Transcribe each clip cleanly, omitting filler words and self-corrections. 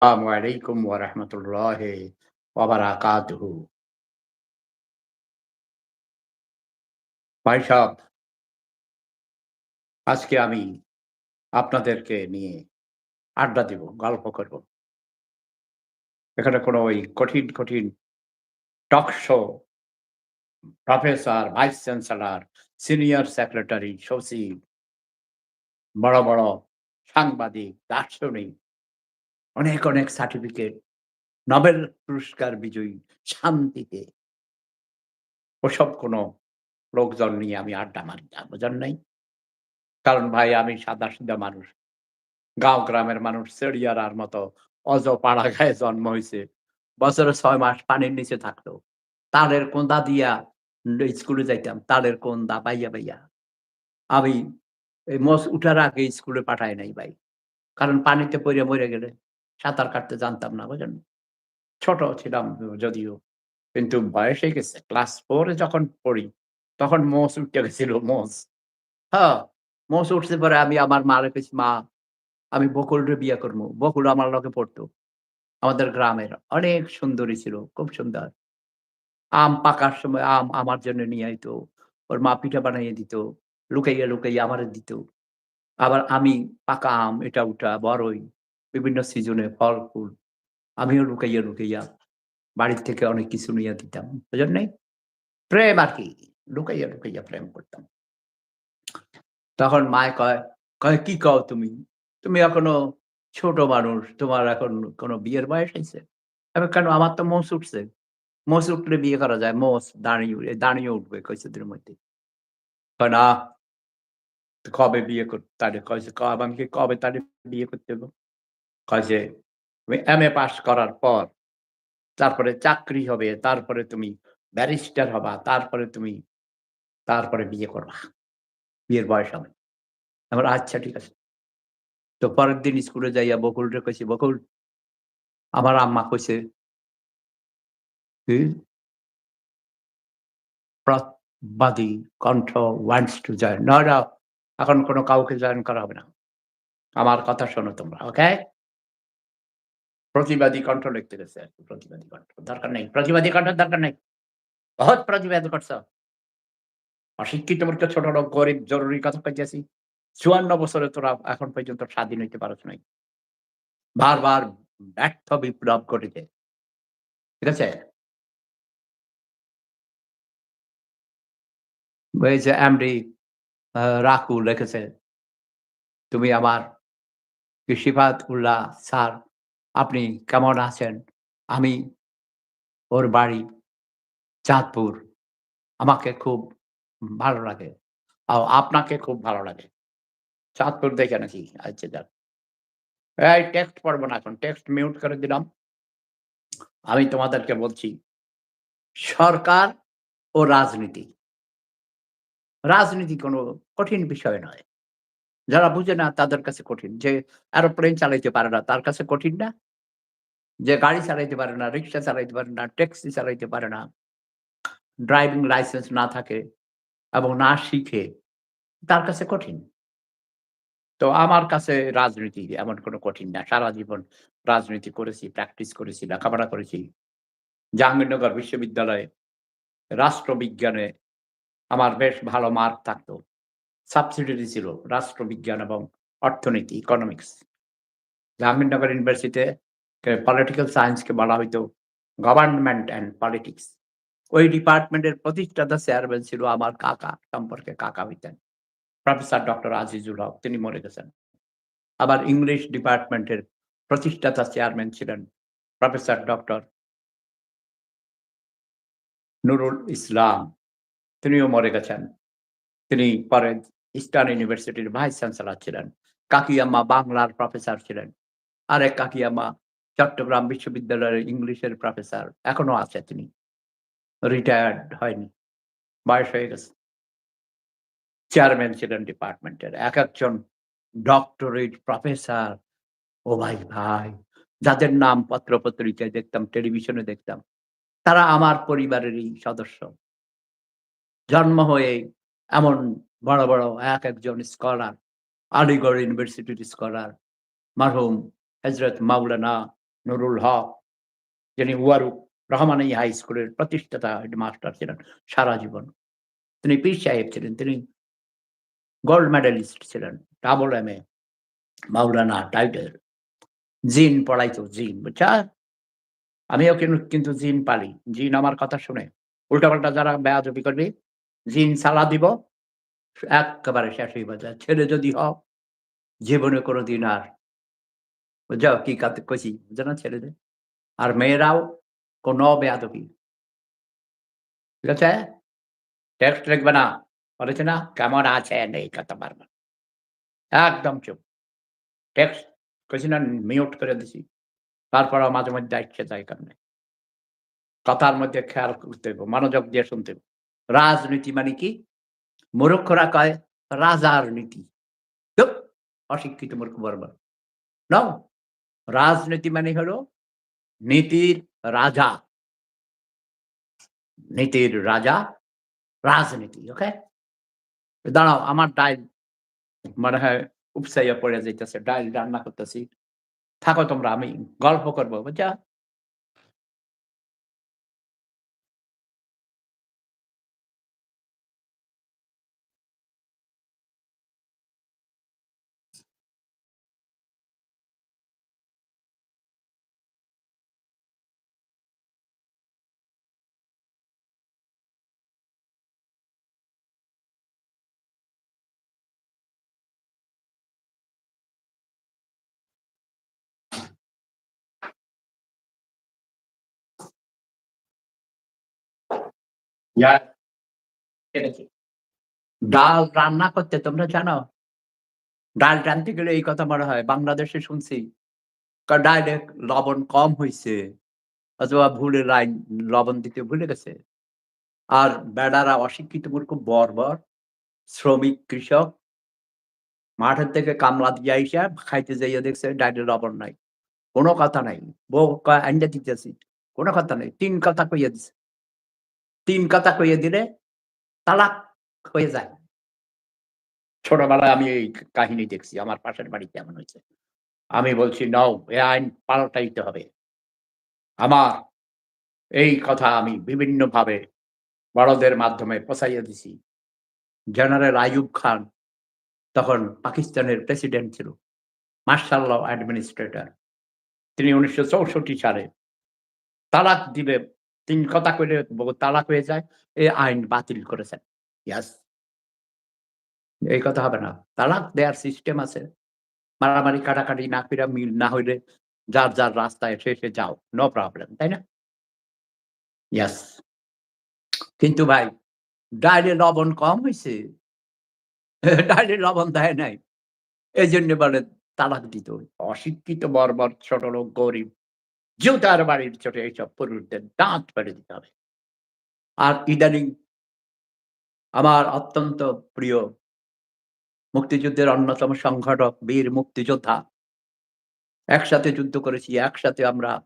আসসালামু আলাইকুম ওয়া রাহমাতুল্লাহি ওয়া বারাকাতুহু। ভাই সাব, আজকে আমি আপনাদেরকে নিয়ে আড্ডা দিব, গল্প করব। এখানে কোনো ওই কঠিন talk show, professor, vice chancellor, senior secretary, সচিব, বড় সাংবাদিক, দার্শনিক, অনেক সার্টিফিকেট, নোবেল পুরস্কার বিজয়ী, শান্তিতে ওসব কোনো লোকজন নিয়ে আমি আড্ডা মারি না। বুঝেন নাই? কারণ ভাই আমি সাদাসিধা মানুষ। গাঁও গ্রামের মানুষ চেড়িয়ারার মতো অজপাড়া গায়ে জন্ম হইছে। বছরে ৬ মাস পানির নিচে থাকতো। তালের কোঁদা দিয়া স্কুলে যাইতাম। তালের কোঁদা বাইয়া। আমি এই মোচ উঠার আগে স্কুলে পাঠায় নাই ভাই। কারণ পানিতে পইড়া মইরা গেলে সাঁতার কাটতে জানতাম না, বুঝেন? ছোট ছিলাম যদিও। কিন্তু বয়স হয়ে গেছে। ক্লাস 4 এ যখন পড়ি, তখন মোচ উইঠা গেছিল মোচ। হ্যাঁ, মোচ উঠছে পরে আমি আমার মারে কইছি, "মা, আমি বকুলরে বিয়া করমু।" বকুল আমার লগে পড়তো। আমাদের গ্রামের অনেক সুন্দরী ছিল, খুব সুন্দর। আম পাকার সময় আম আমার জন্য নিয়ে আইতো। ওর মা পিঠা বানাইয়া দিত। লুকাইয়া আমারে দিত। আবার আমি পাকা আম এটা ওটা বড়ই, বিভিন্ন সিজনে ফল-ফুল আমিও লুকাইয়া বাড়ির থেকে অনেক কিছু নিয়ে দিতাম। বুঝেন নাই? প্রেম আরকি। লুকাইয়া প্রেম করতাম। তখন মায় কয়, "কি কও তুমি? তুমি এখনো ছোট মানুষ। তোমার এখন কোন বিয়ের বয়স হইছে?" আমি কেন? আমার তো মোচ উঠছে। মোচ উঠলে বিয়ে করা যায়। মোচ দাঁড়িয়ে উঠবে কইসদিনের মধ্যে। কয়, "না, কবে বিয়ে তাইলে কইছে আমি কি কবে তাইলে বিয়ে করতে হইব?" কয় যে, "তুমি এমএ পাস করার পর তারপরে চাকরি হবে, তারপরে তুমি ব্যারিস্টার হবা, তারপরে বিয়ে করবা। বিয়ের বয়স হবে।" আমি বললাম, "আচ্ছা ঠিক আছে।" তো পরের দিন স্কুলে যাইয়া বকুলরে কইছি, "বকুল, আমার আম্মা কইছে" কি? "প্রবাদী কণ্ঠ ওয়ান্টস টু জয়েন।" না, এখন কোন কাউকে জয়েন করা হবে না। আমার কথা শোনো তোমরা, ওকে? প্রতিবাদী কণ্ঠ লিখতে গেছে আরকি। প্রতিবাদী কণ্ঠ। দরকার নেই। প্রতিবাদী কণ্ঠের দরকার নাই। বহুত প্রতিবাদ করছ। অশিক্ষিত মূর্খ ছোট লোক, গরিব জরুরি কথা কইতেছি। ৫৪ বছরে তোরা এখন পর্যন্ত স্বাধীন হইতে পারস নাই। বারবার ব্যর্থ বিপ্লব ঘটেছে। ঠিক আছে? এই যে এমডি রাকু লিখেছে, "তুমি আমার ইশিফাত উল্লাহ স্যার, আপনি কেমন আছেন? আমি ওর বাড়ি চাঁদপুর। আমাকে খুব ভালো লাগে। আপনাকে খুব ভালো লাগে।" চাঁদপুর দেখে নাকি? আচ্ছা যাক। এই টেক্সট পড়ব না এখন। টেক্সট মিউট করে দিলাম। আমি তোমাদেরকে বলছি, সরকার ও রাজনীতি। রাজনীতি কোনো কঠিন বিষয় নয়। যারা বুঝে না তাদের কাছে কঠিন। যে এরোপ্লেন চালাইতে পারে না তার কাছে কঠিন না? যে গাড়ি চালাইতে পারে না, রিক্সা চালাইতে পারে না, ট্যাক্সি চালাইতে পারে না, ড্রাইভিং লাইসেন্স না থাকে এবং না শিখে, তার কাছে কঠিন। তো আমার কাছে রাজনীতি এমন কোনো কঠিন না। সারা জীবন রাজনীতি করেছি, প্র্যাকটিস করেছি, লেখাপড়া করেছি। জাহাঙ্গীরনগর বিশ্ববিদ্যালয়ে রাষ্ট্রবিজ্ঞানে আমার বেশ ভালো মার্ক থাকতো। সাবসিডিয়ারি ছিল রাষ্ট্রবিজ্ঞান এবং অর্থনীতি, ইকোনমিক্স। জাহাঙ্গীরনগর ইউনিভার্সিটিতে পলিটিক্যাল সায়েন্সকে বলা হইতো গভর্নমেন্ট অ্যান্ড পলিটিক্স। ওই ডিপার্টমেন্টের প্রতিষ্ঠাতা চেয়ারম্যান ছিল আমার কাকা, সম্পর্কে কাকা হইতেন। প্রফেসর ডক্টর আজিজুল হক, তিনি মরে গেছেন। আবার ইংলিশ ডিপার্টমেন্টের প্রতিষ্ঠাতা চেয়ারম্যান ছিলেন প্রফেসর ডক্টর নুরুল ইসলাম, তিনিও মরে গেছেন। তিনি পরে ইস্টার্ন ইউনিভার্সিটির ভাইস চ্যান্সেলর ছিলেন। কাকি আম্মা বাংলার প্রফেসর ছিলেন। আরেক কাকি আম্মা চট্টগ্রাম বিশ্ববিদ্যালয়ের ইংলিশের প্রফেসর। এখনো আছে তিনি। রিটায়ার্ড হয়নি। বয়স হয়ে গেছে। চেয়ারম্যান ছিলেন ডিপার্টমেন্টের। একেকজন ডক্টরেট প্রফেসর। ও ভাই! যাদের নাম পত্র-পত্রিকায় দেখতাম, টেলিভিশনে দেখতাম, তারা আমার পরিবারেরই সদস্য। জন্ম হয়েই এমন বড় একেকজন স্কলার, আলিগড় ইউনিভার্সিটির স্কলার, মরহুম হযরত মাওলানা নুরুল হক, যিনি ওয়ারুক রহমানী হাই স্কুলের প্রতিষ্ঠাতা হেডমাস্টার ছিলেন সারা জীবন। তিনি পীর সাহেব ছিলেন। তিনি গোল্ড মেডালিস্ট ছিলেন। ডাবল এমএ, মাওলানা টাইটেল। জিন পড়াইতো জিন, বুঝছা? আমিও কিন্তু জিন পালি। জিন আমার কথা শুনে উল্টাপাল্টা যারা বেয়াদবি করবি, জিন সালা দিব, এক্কেবারে শেষ হইবা যা। ছেলে যদি হও, জীবনে কোনদিন আর বুঝছো কি কইছি, বুঝছো না ছেলেদের? আর মেয়েরাও কোন বেয়াদবি। ঠিক আছে? টেক্সট লিখবে না। বলেছে না? কেমন আছেন? এই কথা বারবার। একদম চুপ। টেক্সট কইছি না মিউট করে দিছি। তারপরেও মাঝে মধ্যে আইসা যায় কেমনে। কথার মধ্যে খেয়াল করতে হইব, মনোযোগ দিয়ে শুনতে হইব। রাজনীতি মানে কি? মূর্খরা কয় রাজার নীতি। ধুর! অশিক্ষিত মূর্খ বর্বর। নো! রাজনীতি মানে হলো নীতির রাজা। নীতির রাজা রাজনীতি। ওকে? দাঁড়াও আমার ডাইল মনে হয় উপসাইয়া পড়ে যাইতেছে। ডাইল রান্না করতেছি। থাকো তোমরা আমি গল্প করব, বুঝছো? ইয়া এনেছি। ডাল রান্না করতে তোমরা জানো? ডাল রাঁধতে গেলে এই কথা মনে হয়। বাংলাদেশে শুনছি ডাইলে লবণ কম হইছে অথবা ভুলে লবণ দিতে ভুলে গেছে। আর বেডারা অশিক্ষিত মূর্খ বর্বর শ্রমিক কৃষক মাঠের থেকে কামলা দিয়া আইসা খাইতে যাইয়া দেখছে ডাইলে লবণ নাই। কোন কথা নাই। বউ কয় আইন্দা দিতেছি। কোন কথা নাই। ৩ কথা কইয়া দিছে। ৩ কথা কইয়া দিলে তালাক হয়ে যায়। ছোটবেলায় আমি এই কাহিনী দেখছি। আমার পাশের বাড়িতে এমন হইছে। আমি বলছি, "নাও, এ আইন পাল্টাইতে হবে।" আমার এই কথা আমি বিভিন্নভাবে বড়দের মাধ্যমে পৌঁছাইয়া দিছি। জেনারেল আইয়ুব খান তখন পাকিস্তানের প্রেসিডেন্ট ছিল। Martial law administrator. তিনি ১৯৬৪ সালে তালাক দিলে ৩ কথা কইলে বউ তালাক হয়ে যায়। এই আইন বাতিল করেছেন। ইয়েস, এই কথা হবে না। তালাক দেয়ার সিস্টেম আছে। মারামারি কাটাকাটি না কইরা মিল না হইলে যার রাস্তায় সে যাও। No problem. তাই না? ইয়েস। কিন্তু ভাই ডাইলে লবণ কম হইছে। ডাইলে লবণ দেয় নাই। এজন্য বলে তালাক দিত। অশিক্ষিত বর্বর ছোটলোক গরিব জুতার বাড়ির চোটে এইসব পুরুষদের দাঁত ফেলে দিতে হবে। আর ইদানিং আমার অত্যন্ত প্রিয় মুক্তিযুদ্ধের অন্যতম সংগঠক বীর মুক্তিযোদ্ধা। একসাথে যুদ্ধ করেছি, একসাথে আমরা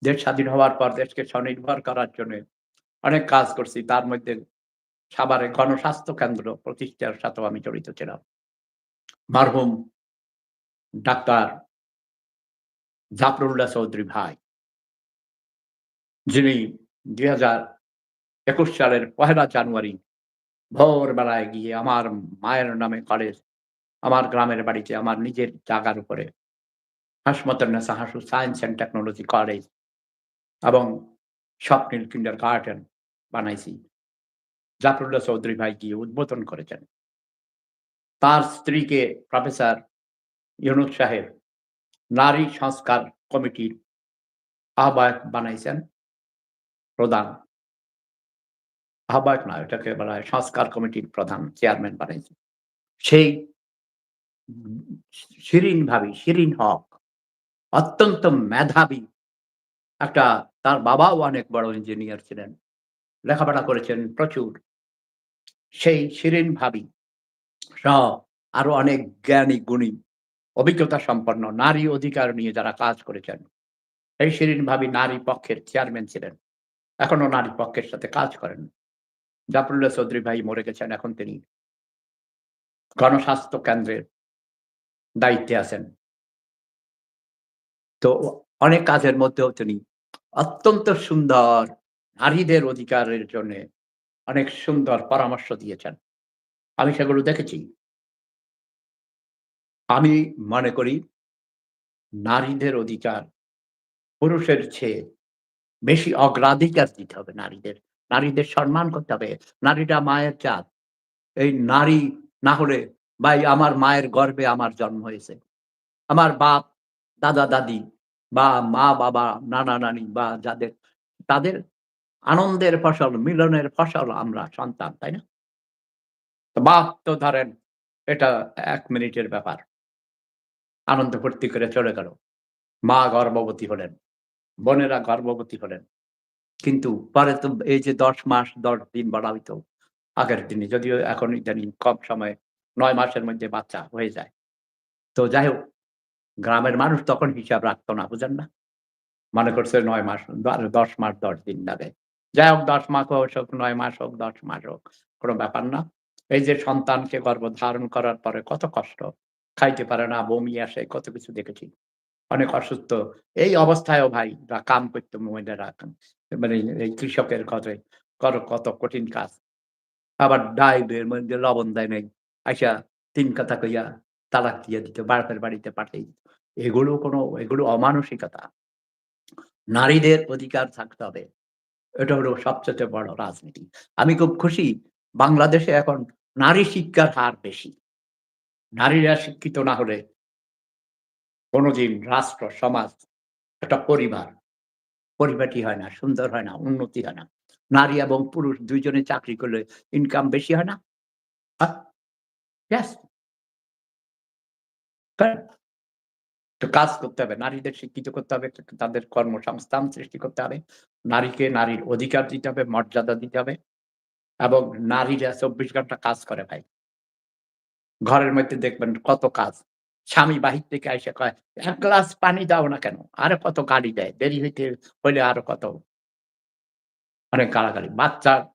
দেশ স্বাধীন হওয়ার পর দেশকে স্বনির্ভর করার জন্যে অনেক কাজ করছি। তার মধ্যে সাভারে গণস্বাস্থ্য কেন্দ্র প্রতিষ্ঠার সাথেও আমি জড়িত ছিলাম। মরহুম ডাক্তার জাফরুল্লাহ চৌধুরী ভাই, যিনি ২০২১ সালের ১লা জানুয়ারি ভোরবেলায় গিয়ে আমার মায়ের নামে কলেজ, আমার গ্রামের বাড়িতে আমার নিজের জায়গার উপরে Hasmatunnessa Hasu science and technology college এবং স্বপ্নিল কিন্ডারগার্টেন বানাইছি। জাফরুল্লাহ চৌধুরী ভাই গিয়ে উদ্বোধন করেছেন। তার স্ত্রীকে প্রফেসর ইউনুস সাহেব নারী সংস্কার কমিটির আহ্বায়ক বানাইছেন, প্রধান। আহ্বায়ক না, এটাকে বলা হয় সংস্কার কমিটির প্রধান চেয়ারম্যান বানাইছেন। সেই উম শিরিন ভাবি, শিরিন হক অত্যন্ত মেধাবী একটা, তার বাবাও অনেক বড় ইঞ্জিনিয়ার ছিলেন। লেখাপড়া করেছেন প্রচুর। সেই শিরিন ভাবি সহ আরো অনেক জ্ঞানী গুণী, অভিজ্ঞতা সম্পন্ন নারী অধিকার নিয়ে যারা কাজ করেছেন। এই শিরিন ভাবি নারী পক্ষের চেয়ারম্যান ছিলেন। এখনো নারী পক্ষের সাথে কাজ করেন। জাফরুল্লাহ চৌধুরী ভাই মরে গেছেন। এখন তিনি গণস্বাস্থ্য কেন্দ্রের দায়িত্বে আছেন। তো অনেক কাজের মধ্যেও তিনি অত্যন্ত সুন্দর নারীদের অধিকারের জন্যে অনেক সুন্দর পরামর্শ দিয়েছেন। আমি সেগুলো দেখেছি। আমি মনে করি নারীদের অধিকার পুরুষের চেয়ে বেশি অগ্রাধিকার দিতে হবে নারীদের। নারীদের সম্মান করতে হবে। নারীরা মায়ের জাত। এই নারী না হলে ভাই আমার মায়ের গর্ভে আমার জন্ম হয়েছে। আমার বাপ, দাদা-দাদি বা মা-বাবা, নানা-নানি বা যাদের তাদের আনন্দের ফসল, মিলনের ফসল আমরা সন্তান, তাই না? তো বাপ তো ধরেন এটা ১ মিনিটের ব্যাপার। আনন্দ ফুর্তি করে চলে গেল। মা গর্ভবতী হলেন, বোনেরা গর্ভবতী হলেন। কিন্তু পরে তো এই যে ১০ মাস ১০ দিন বলা হইতো আগের দিনে। যদিও এখন ইদানিং কম সময়ে ৯ মাসের মধ্যে বাচ্চা হয়ে যায়। তো যাই হোক, গ্রামের মানুষ তখন হিসাব রাখত না, বুঝেন না? মনে করছে ৯ মাস, ১০ মাস ১০ দিন লাগে। যাই হোক ১০ মাস হোক, ৯ মাস হোক, ১০ মাস হোক, কোন ব্যাপার না। এই যে সন্তানকে গর্ভধারণ করার পরে কত কষ্ট। খাইতে পারে না, বমি আসে, কত কিছু দেখেছি। অনেক অসুস্থ। এই অবস্থায়ও ভাই কাম করত মহিলারা। মানে এই কৃষকের ঘরে কত কঠিন কাজ। আবার ডাইলের মধ্যে লবণ দেয় নাই। আইসা ৩ কথা কইয়া তালাক দিয়ে দিত। বাপের বাড়িতে পাঠাই দিত। এগুলো অমানসিকতা। নারীদের অধিকার থাকতে হবে। এটা হলো সবচাইতে বড় রাজনীতি। আমি খুব খুশি বাংলাদেশে এখন নারী শিক্ষার হার বেশি। নারীরা শিক্ষিত না হলে কোনদিন রাষ্ট্র, সমাজ, একটা পরিপাটি হয় না, সুন্দর হয় না, উন্নতি হয় না। নারী এবং পুরুষ ২ জনে চাকরি করলে ইনকাম বেশি হয় না? হ্যাঁ? Yes, correct. তো কাজ করতে হবে। নারীদের শিক্ষিত করতে হবে, তাদের কর্মসংস্থান সৃষ্টি করতে হবে। নারীকে নারীর অধিকার দিতে হবে, মর্যাদা দিতে হবে এবং নারীরা ২৪ ঘন্টা কাজ করে ভাই। ঘরের মধ্যে দেখবেন কত কাজ। স্বামী বাহির থেকে আইসা কয়, "১ গ্লাস পানি দাও না কেন?" আরো কত গালি দেয়। দেরি হইলে আরো কত অনেক গালাগালি। বাচ্চা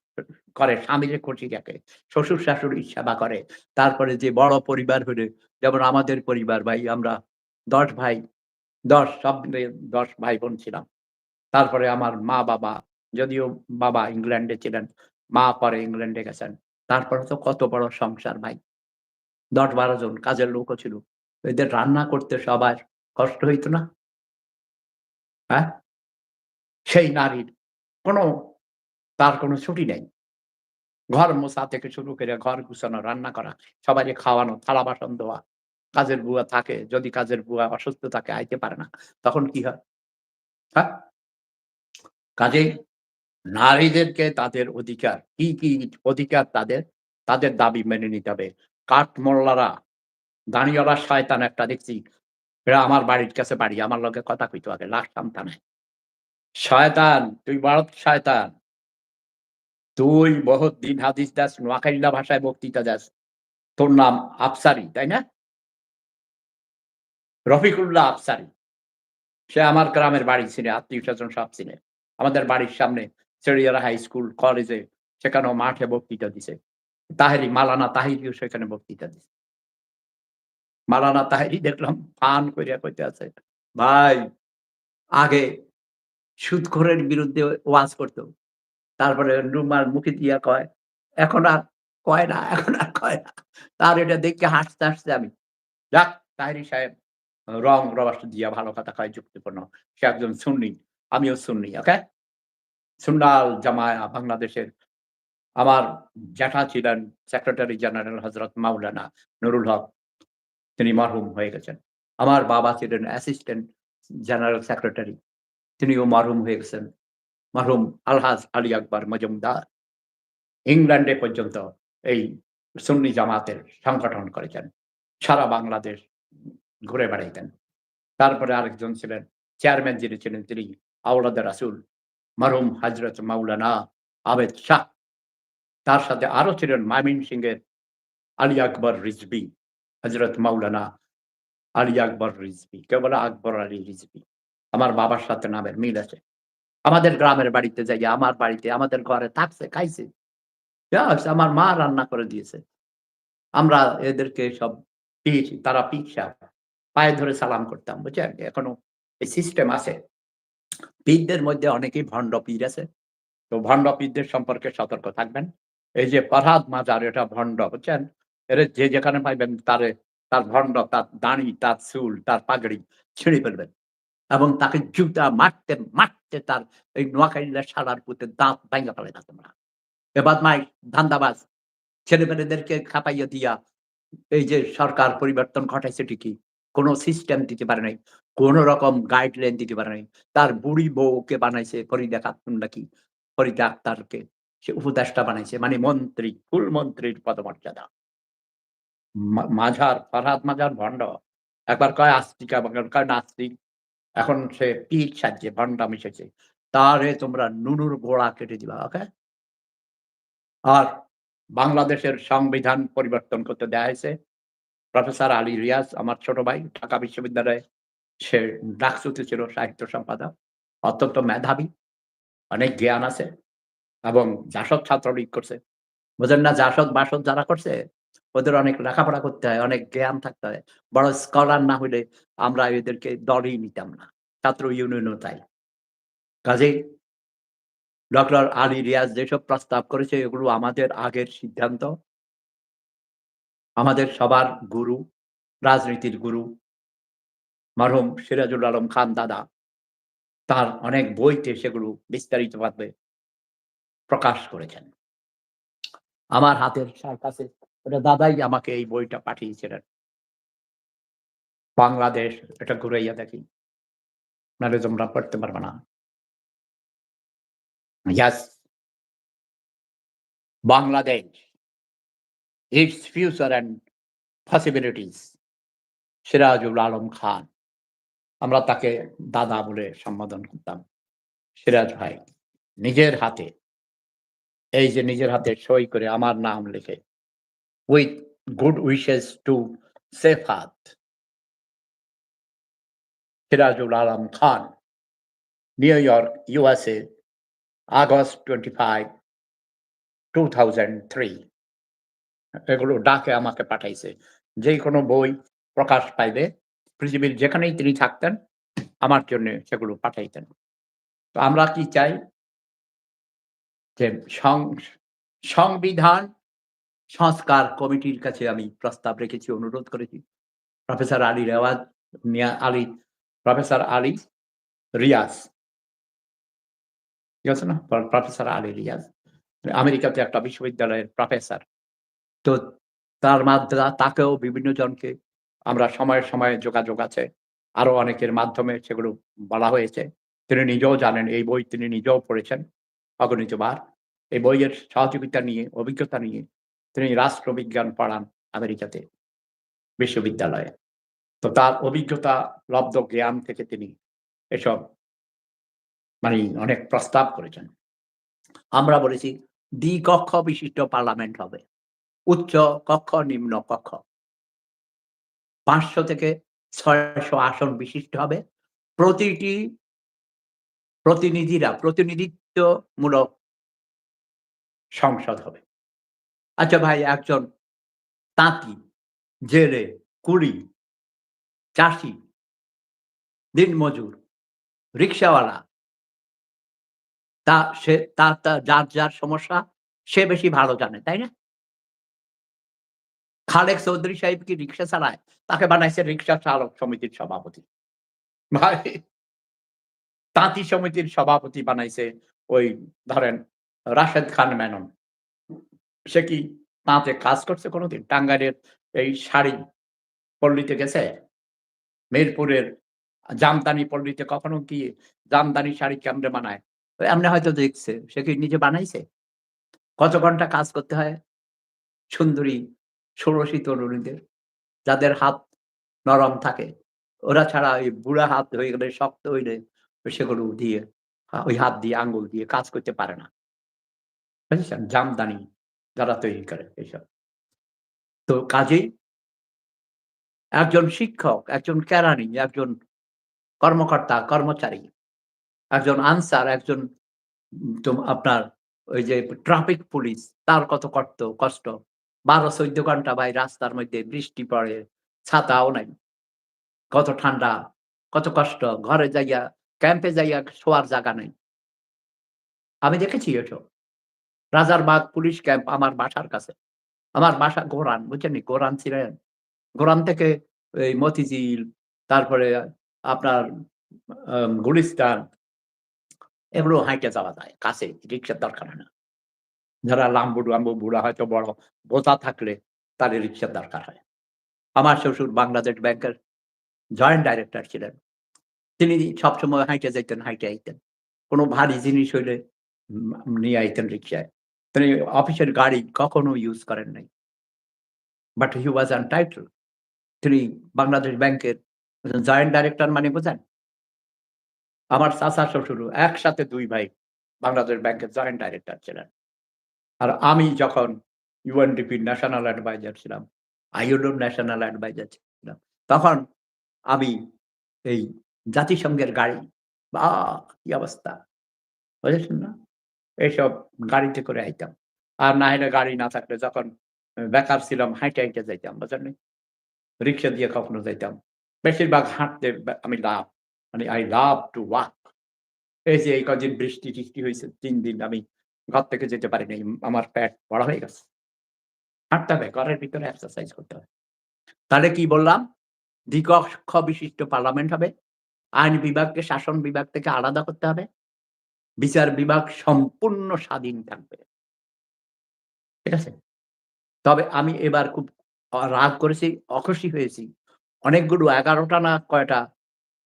করে, স্বামীরে খুশি রাখে। শ্বশুর-শাশুড়ির সেবা করে। তারপরে যে বড় পরিবার হলে যেমন আমাদের পরিবার ভাই আমরা ১০ ভাই, ১০ সব মিলিয়ে ১০ ভাই-বোন ছিলাম। তারপরে আমার মা-বাবা, যদিও বাবা ইংল্যান্ডে ছিলেন, মা পরে ইংল্যান্ডে গেছেন। তারপরে তো কত বড় সংসার ভাই। ১০-১২ জন কাজের লোকও ছিল। এদের রান্না করতে সবার কষ্ট হইত না? হ্যাঁ? সেই নারীর কোন তার কোন ছুটি নাই। ঘর মোছা থেকে শুরু করে ঘর গুছানো, রান্না করা, সবাইকে খাওয়ানো, থালা-বাসন ধোয়া। কাজের বুয়া থাকে, যদি কাজের বুয়া অসুস্থ থাকে আইতে পারে না, তখন কি হয়? হ্যাঁ? কাজেই নারীদেরকে তাদের অধিকার, কি অধিকার তাদের, তাদের দাবি মেনে নিতে হবে। কাঠমোল্লারা, দাড়িওয়ালা শয়তান একটা দেখছি, এরা আমার বাড়ির কাছে বাড়ি, আমার লগে কথা কইতো আগে, লাস্ট থানায়। শয়তান, তুই বড় শয়তান। তুই বহুত দিন হাদিস দাস, নোয়াখালীলা ভাষায় বক্তৃতা দাস। তোর নাম আফসারি, তাই না? রফিকুল্লাহ আফসারি। সে আমার গ্রামের বাড়ি চিনে, আত্মীয়স্বজন সব চিনে। আমাদের বাড়ির সামনে চেড়িয়ারা হাই স্কুল, কলেজে সেখানেও মাঠে বক্তৃতা দিছে। মাওলানা তাহিরিও সেখানে বক্তৃতা দিছে। মাওলানা তাহেরি দেখলাম ফান কইরা কইতে আছে, "ভাই আগে সুদখোরের বিরুদ্ধে ওয়াজ করত। তারপরে রুমাল মুখে দিয়া কয়, এখন আর কয় না, এখন আর কয় না।" তার এটা দেখে হাসতে আমি। যাক তাহেরি সাহেব রস দিয়া ভালো কথা কয় যুক্তিপূর্ণ। সে একজন সুন্নি, আমিও সুন্নি, ওকে? সুন্নাত জামায়া বাংলাদেশের আমার জ্যাঠা ছিলেন সেক্রেটারি জেনারেল হযরত মাওলানা নুরুল হক। তিনি মরহুম হয়ে গেছেন। আমার বাবা ছিলেন অ্যাসিস্ট্যান্ট জেনারেল সেক্রেটারি। তিনিও মরহুম হয়ে গেছেন। মরহুম আলহাজ আলী আকবর মজুমদার ইংল্যান্ডে পর্যন্ত এই সুন্নি জামাতের সংগঠন করেছেন। সারা বাংলাদেশ ঘুরে বেড়াইতেন। তারপরে আরেকজন ছিলেন, চেয়ারম্যান যিনি ছিলেন তিনি আওলাদ রাসূল মরহুম হযরত মাওলানা আবেদ শাহ। তার সাথে আরো ছিলেন ময়মনসিংহের আলী আকবর রিজভী, হযরত মাওলানা আলী আকবর রিজভী। কেউ বলে আকবর আলী রিজভী। আমার বাবার সাথে নামের মিল আছে। আমাদের গ্রামের বাড়িতে যাইয়া আমার বাড়িতে আমাদের ঘরে থাকছে, খাইছে। জাস্ট আমার মা রান্না করে দিয়েছে। আমরা এদেরকে সব পেয়েছি। তারা পীর সাহেব। পায়ে ধরে সালাম করতাম। বুঝছেন? এখনো এই সিস্টেম আছে। পীরদের মধ্যে অনেকেই ভণ্ড পীর আছে। তো ভণ্ড পীরদের সম্পর্কে সতর্ক থাকবেন। এই যে ফরহাদ মাজার এটা ভণ্ড বুঝছেন? এরে যে যেখানে পাইবেন তার ভণ্ড, তার দাড়ি, তার চুল, তার পাগড়ি ছিঁড়ে ফেলবেন। এবং তাকে জুতা মারতে তার এই নোয়াখালীর শালার পুতের দাঁত ভাইঙ্গা ফেলাইবা তোমরা। এ বদমাইশ, ধান্দাবাজ, ছেলেপেলেদেরকে খাপাইয়া দিয়া এই যে সরকার পরিবর্তন ঘটাইছে ঠিকই। কোন সিস্টেম দিতে পারে নাই। কোন রকম গাইডলাইন দিতে পারে নাই। তার বুড়ি বউকে বানাইছে ফরিদা খাতুন নাকি ফরিদা আক্তারকে সে উপদেষ্টা বানাইছে। মানে মন্ত্রী, ফুল মন্ত্রীর পদমর্যাদা। মাঝার, ফরহাদ মাঝার ভণ্ড। একবার কয় আস্তিক, একবার কয় নাস্তিক। এখন সে পীর সাজছে, ভণ্ডা মিশেছে। তারে তোমরা নুনুর গোড়া কেটে দিবা, ওকে? আর বাংলাদেশের সংবিধান পরিবর্তন করতে দেয়া হয়েছে। প্রফেসর আলী রিয়াজ আমার ছোট ভাই ঢাকা বিশ্ববিদ্যালয়ে সে ডাকসুতে ছিল সাহিত্য সম্পাদক। অত্যন্ত মেধাবী, অনেক জ্ঞান আছে এবং জাসদ ছাত্রলীগ করছে। বুঝেন না জাসদ-বাসদ যারা করছে ওদের অনেক লেখাপড়া করতে হয়, অনেক জ্ঞান থাকতে হয়। বড় স্কলার না হইলে আমরা এদেরকে দলই নিতাম না। ছাত্র ইউনিয়নও তাই। কাজেই ডক্টর আলী রিয়াজ যেসব প্রস্তাব করেছে এগুলো আমাদের আগের সিদ্ধান্ত। আমাদের সবার গুরু, রাজনীতির গুরু মরহুম সিরাজুল আলম খান দাদা তার অনেক বইতে সেগুলো বিস্তারিতভাবে প্রকাশ করেছেন। আমার হাতের কাছে ওটা দাদাই আমাকে এই বইটা পাঠিয়েছিলেন। বাংলাদেশ এটা ঘুরাইয়া দেখি। নাহলে তোমরা পড়তে পারবে না। Yes, Bangladesh, its future and possibilities. Sirajul Alam Khan. আমরা তাকে দাদা বলে সম্বোধন করতাম। সিরাজ ভাই নিজের হাতে, এই যে নিজের হাতে সই করে আমার নাম লিখে with good wishes to Sefat Sirajul Alam Khan, new York, USA, August 25, 2003 এগুলো ডাকে আমাকে পাঠাইছে। যেকোনো বই প্রকাশ পাইলে পৃথিবীর যেখানেই তিনি থাকতেন আমার জন্যে সেগুলো পাঠাইতেন। তো আমরা কি চাই যে সংবিধান সংস্কার কমিটির কাছে আমি প্রস্তাব রেখেছি, অনুরোধ করেছি। প্রফেসর আলী রেওয়াজ মিয়া আলী প্রফেসর আলী রিয়াজ, ঠিক আছে না? প্রফেসর আলী রিয়াজ। আমেরিকাতে একটা বিশ্ববিদ্যালয়ের প্রফেসর। তো তার তাকেও বিভিন্ন জনকে আমরা সময়ে, সময়ে যোগাযোগ আছে। আরো অনেকের মাধ্যমে সেগুলো বলা হয়েছে। তিনি নিজেও জানেন এই বই তিনি নিজেও পড়েছেন অগণিতবার। এই বইয়ের সহযোগিতা নিয়ে, অভিজ্ঞতা নিয়ে তিনি রাষ্ট্রবিজ্ঞান পড়ান আমেরিকাতে বিশ্ববিদ্যালয়ে। তো তার অভিজ্ঞতা লব্ধ জ্ঞান থেকে তিনি এসব মানে অনেক প্রস্তাব করেছেন। আমরা বলেছি দ্বিকক্ষ বিশিষ্ট পার্লামেন্ট হবে। উচ্চ কক্ষ, নিম্ন কক্ষ। ৫০০ থেকে ৬০০ আসন বিশিষ্ট হবে। প্রতিটি প্রতিনিধিত্বমূলক সংসদ হবে। আচ্ছা ভাই একজন তাঁতি, জেলে, কুলি, চাষী, দিনমজুর, রিক্শাওয়ালা তার যার সমস্যা সে বেশি ভালো জানে, তাই না? খালেক চৌধুরী সাহেব কি রিক্সা চালায়? তাকে বানাইছে রিক্সা চালক সমিতির সভাপতি। ভাই তাঁতি সমিতির সভাপতি বানাইছে ওই ধরেন রাশেদ খান মেনন। সে কি তাঁতে কাজ করছে কোনদিন? টাঙ্গাইলের এই শাড়ি পল্লীতে গেছে? মিরপুরের জামদানি পল্লীতে কখনো কি জামদানি শাড়ি কেমনে বানায়? এমনি হয়তো দেখছে। সে কি নিজে বানাইছে? কত ঘন্টা কাজ করতে হয় সুন্দরী ষোড়শী তরুণীদের, যাদের হাত নরম থাকে। ওরা ছাড়া ওই বুড়া হাত হয়ে গেলে শক্ত হইলে সেগুলো দিয়ে ওই হাত দিয়ে আঙ্গুল দিয়ে কাজ করতে পারে না। বুঝেছেন? জামদানি যারা তৈরি করে এইসব। তো কাজেই একজন শিক্ষক, একজন কেরানি, একজন কর্মকর্তা, কর্মচারী, একজন আনসার, একজন আপনার ওই যে ট্রাফিক পুলিশ তার কত কষ্ট। ১২-১৪ ঘন্টা ভাই রাস্তার মধ্যে বৃষ্টি পড়ে, ছাতাও নাই। কত ঠান্ডা, কত কষ্ট। ঘরে যাইয়া, ক্যাম্পে যাইয়া শোয়ার জায়গা নাই। আমি দেখেছি এসব। রাজারবাগ পুলিশ ক্যাম্প আমার বাসার কাছে। আমার বাসা গোরান, বুঝছেন নি? গোরান চিনেন? গোরান থেকে এই মতিঝিল, তারপরে আপনার গুলিস্তান এগুলো হাঁইটে যাওয়া যায়। কাছেই, রিক্সার দরকার হয় না। যারা লাম্বু-টাম্বু বুড়া হয়তো বড় বোঝা থাকলে তাদের রিক্সার দরকার হয়। আমার শ্বশুর বাংলাদেশ ব্যাংকের জয়েন্ট ডাইরেক্টর ছিলেন। তিনি সবসময় হাঁইটে যাইতেন, হাঁইটে আইতেন। কোন ভারী জিনিস হইলে নিয়ে আইতেন রিক্সায়। তিনি অফিসের গাড়ি কখনো ইউজ করেন নাই। বাট হি ওয়াজ এনটাইটেলড। তিনি বাংলাদেশ ব্যাংকের জয়েন্ট ডাইরেক্টর মানে বোঝেন? আমার চাচা শ্বশুরও একসাথে ২ ভাই বাংলাদেশ ব্যাংকের জয়েন্ট ডাইরেক্টর ছিলেন। আর আমি যখন ইউএনডিপির ন্যাশনাল অ্যাডভাইজার ছিলাম, আইএলওর ন্যাশনাল অ্যাডভাইজার ছিলাম, তখন আমি এই জাতিসংঘের গাড়ি, বাহ! কি অবস্থা! বুঝেছেন না? এইসব গাড়িতে করে আইতাম। আর না হলে গাড়ি না থাকলে যখন বেকার ছিলাম হাইটে, হাইটে যাইতাম। বুঝেন নাই? রিক্সা দিয়ে কখনো যাইতাম। বেশিরভাগ হাঁটতে আমি মানে I love to walk. এই যে এই কদিন বৃষ্টি-টিষ্টি হইছে ৩ দিন আমি ঘর থেকে যেতে পারি নাই। আমার পেট বড় হয়ে গেছে। হাঁটতে হবে, ঘরের ভিতরে এক্সারসাইজ করতে হবে। তাহলে কি বললাম? দ্বিকক্ষ বিশিষ্ট পার্লামেন্ট হবে। আইন বিভাগকে শাসন বিভাগ থেকে আলাদা করতে হবে। বিচার বিভাগ সম্পূর্ণ স্বাধীন থাকবে। ঠিক আছে? তবে আমি এবার খুব রাগ করেছি, অখুশি হয়েছি। অনেকগুলো ১১ টা না কয়টা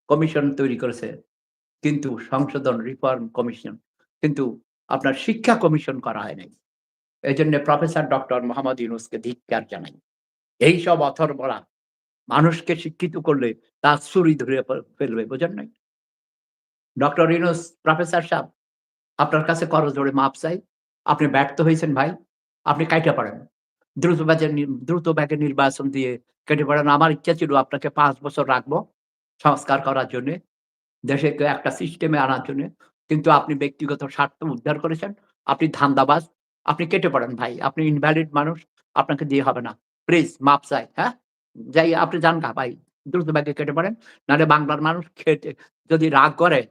কমিশন তৈরি করেছে। কিন্তু সংশোধন রিফর্ম কমিশন। কিন্তু আপনার শিক্ষা কমিশন করা হয় নাই। এজন্য প্রফেসর ডক্টর মোহাম্মদ ইউনূসকে ধিক্কার জানাই। এইসব অথর্বরা মানুষকে শিক্ষিত করলে তার ছুরি ধরে ফেলবে, বোঝেন নাই? ডক্টর ইউনূস প্রফেসর সাব আপনার কাছে করজোড়ে মাপ চাই। আপনি ব্যর্থ হইছেন ভাই। আপনি কাইটা পারেন। দ্রুত বেগে নির্বাচন দিয়ে কেটে পড়েন। আমার ইচ্ছা ছিল আপনাকে ৫ বছর রাখবো সংস্কার করার জন্যে। দেশকে একটা সিস্টেমে আনার জন্যে। কিন্তু আপনি ব্যক্তিগত স্বার্থ উদ্ধার করেছেন। আপনি ধান্দাবাজ। আপনি কেটে পড়েন ভাই। আপনি ইনভ্যালিড মানুষ। আপনাকে দিয়ে হবে না। প্লিজ মাপ চাই, হ্যাঁ? যাই আপনি যান গা ভাই। দ্রুতবেগে কেটে পড়েন। নাহলে বাংলার মানুষ যদি রাগ করে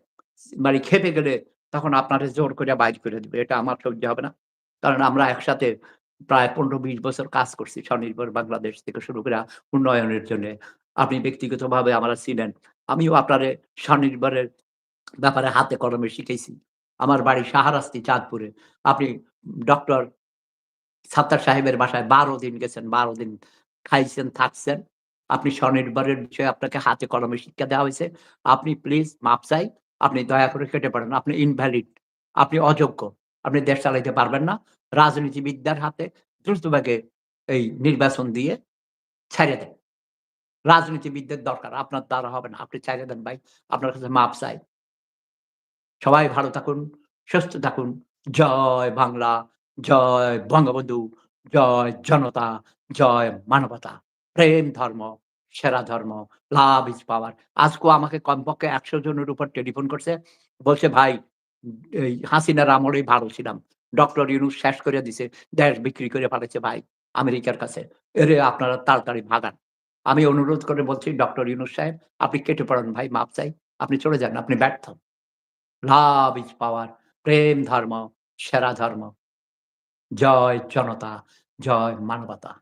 মানে খেপে গেলে তখন আপনারে জোর কইরা বাইর করে দিবে। এটা আমার সহ্য হবে না। কারণ আমরা একসাথে প্রায় ১৫-২০ বছর কাজ করছি স্বনির্ভর বাংলাদেশ থেকে শুরু কইরা উন্নয়নের জন্যে। আপনি ব্যক্তিগতভাবে আমারে চিনেন। আমিও আপনারে স্বনির্ভরের ব্যাপারে হাতে কলমে শিখাইছি। আমার বাড়ি শাহরাস্তি চাঁদপুরে। আপনি ডক্টর সাত্তার সাহেবের বাসায় ১২ দিন গেছেন, ১২ দিন খাইছেন, থাকছেন। আপনি স্বনির্ভরের বিষয়ে আপনাকে হাতে কলমে শিক্ষা দেওয়া হইছে। আপনি প্লিজ মাপ চাই। আপনি দয়া করে কেটে পড়েন। আপনি ইনভ্যালিড। আপনি অযোগ্য। আপনি দেশ চালাইতে পারবেন না। রাজনীতিবিদদের হাতে দ্রুতবেগে এই নির্বাচন দিয়ে ছাইড়া দেন। রাজনীতিবিদদের দরকার। আপনার দ্বারা হবে না। আপনি ছাইড়া দেন ভাই। আপনার কাছে মাপ চাই। সবাই ভালো থাকুন, সুস্থ থাকুন। জয় বাংলা, জয় বঙ্গবন্ধু, জয় জনতা, জয় মানবতা। প্রেম ধর্ম, সেরা ধর্ম, লাভ ইজ পাওয়ার। আজকেও আমাকে কমপক্ষে ১০০ জনের উপর টেলিফোন করছে। বলছে, "ভাই, এই হাসিনার আমলেই ভালো ছিলাম। ডক্টর ইউনূস শেষ করে দিছে। দেশ বিক্রি করে ফেলেছে ভাই আমেরিকার কাছে। এরে আপনারা তাড়াতাড়ি ভাগান।" আমি অনুরোধ করে বলছি, "ডক্টর ইউনূস সাহেব, আপনি কেটে পড়েন ভাই, মাপ চাই। আপনি চলে যান। আপনি ব্যর্থ।" Love is power. প্রেম ধর্ম, সেরা ধর্ম। জয় জনতা, জয় মানবতা।